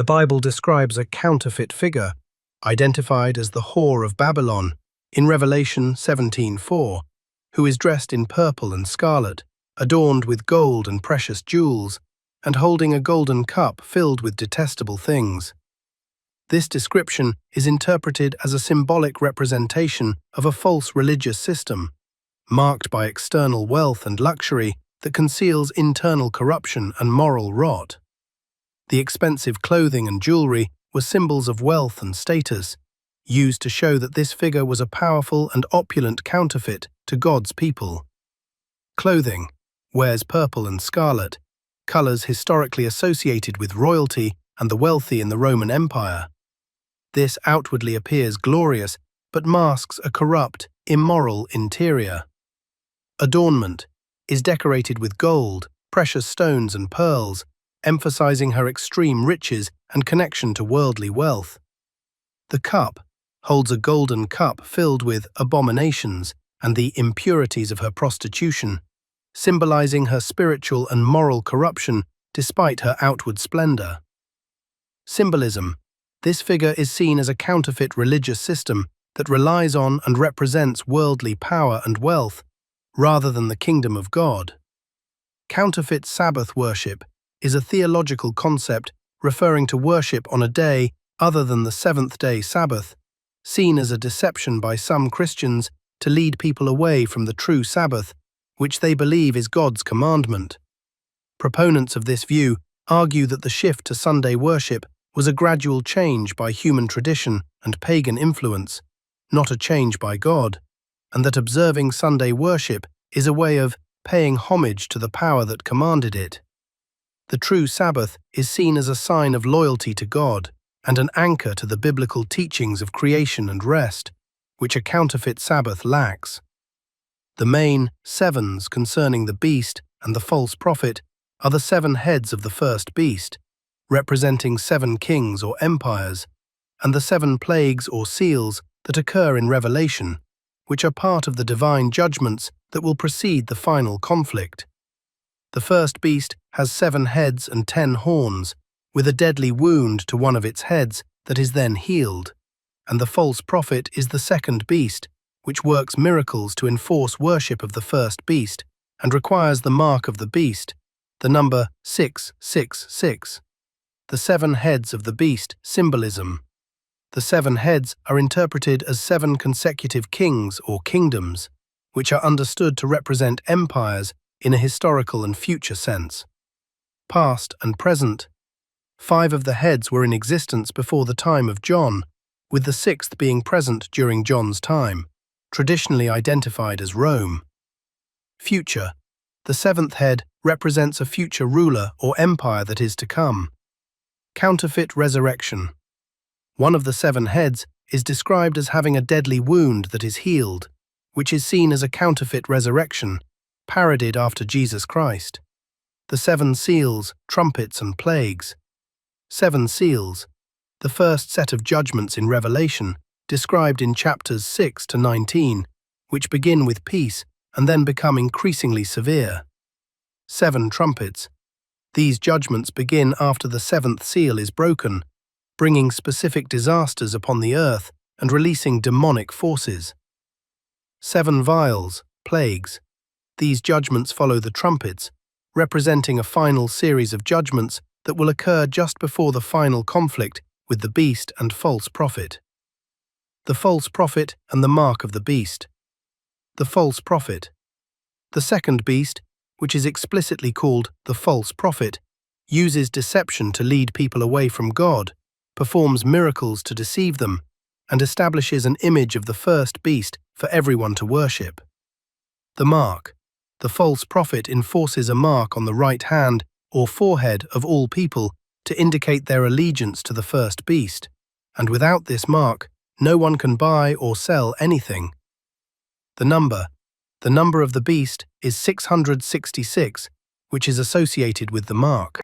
The Bible describes a counterfeit figure, identified as the whore of Babylon, in Revelation 17:4, who is dressed in purple and scarlet, adorned with gold and precious jewels, and holding a golden cup filled with detestable things. This description is interpreted as a symbolic representation of a false religious system, marked by external wealth and luxury that conceals internal corruption and moral rot. The expensive clothing and jewelry were symbols of wealth and status, used to show that this figure was a powerful and opulent counterfeit to God's people. Clothing wears purple and scarlet, colors historically associated with royalty and the wealthy in the Roman Empire. This outwardly appears glorious, but masks a corrupt, immoral interior. Adornment is decorated with gold, precious stones and pearls, emphasizing her extreme riches and connection to worldly wealth. The cup holds a golden cup filled with abominations and the impurities of her prostitution, symbolizing her spiritual and moral corruption despite her outward splendor. Symbolism. This figure is seen as a counterfeit religious system that relies on and represents worldly power and wealth, rather than the kingdom of God. Counterfeit Sabbath worship is a theological concept referring to worship on a day other than the seventh-day Sabbath, seen as a deception by some Christians to lead people away from the true Sabbath, which they believe is God's commandment. Proponents of this view argue that the shift to Sunday worship was a gradual change by human tradition and pagan influence, not a change by God, and that observing Sunday worship is a way of paying homage to the power that commanded it. The true Sabbath is seen as a sign of loyalty to God and an anchor to the biblical teachings of creation and rest, which a counterfeit Sabbath lacks. The main sevens concerning the beast and the false prophet are the 7 heads of the first beast, representing 7 kings or empires, and the 7 plagues or seals that occur in Revelation, which are part of the divine judgments that will precede the final conflict. The first beast has 7 heads and 10 horns, with a deadly wound to one of its heads that is then healed, and the false prophet is the second beast, which works miracles to enforce worship of the first beast and requires the mark of the beast, the number 666. The 7 heads of the beast symbolism. The 7 heads are interpreted as 7 consecutive kings or kingdoms, which are understood to represent empires in a historical and future sense. Past and present. 5 of the heads were in existence before the time of John, with the 6th being present during John's time, traditionally identified as Rome. Future. The 7th head represents a future ruler or empire that is to come. Counterfeit resurrection. One of the 7 heads is described as having a deadly wound that is healed, which is seen as a counterfeit resurrection, parodied after Jesus Christ. The 7 seals, trumpets, and plagues. 7 seals. The first set of judgments in Revelation, described in chapters 6 to 19, which begin with peace and then become increasingly severe. 7 trumpets. These judgments begin after the 7th seal is broken, bringing specific disasters upon the earth and releasing demonic forces. 7 vials, plagues. These judgments follow the trumpets, representing a final series of judgments that will occur just before the final conflict with the beast and false prophet. The false prophet and the mark of the beast. The false prophet. The second beast, which is explicitly called the false prophet, uses deception to lead people away from God, performs miracles to deceive them, and establishes an image of the first beast for everyone to worship. The mark. The false prophet enforces a mark on the right hand or forehead of all people to indicate their allegiance to the first beast, and without this mark, no one can buy or sell anything. The number. The number of the beast is 666, which is associated with the mark.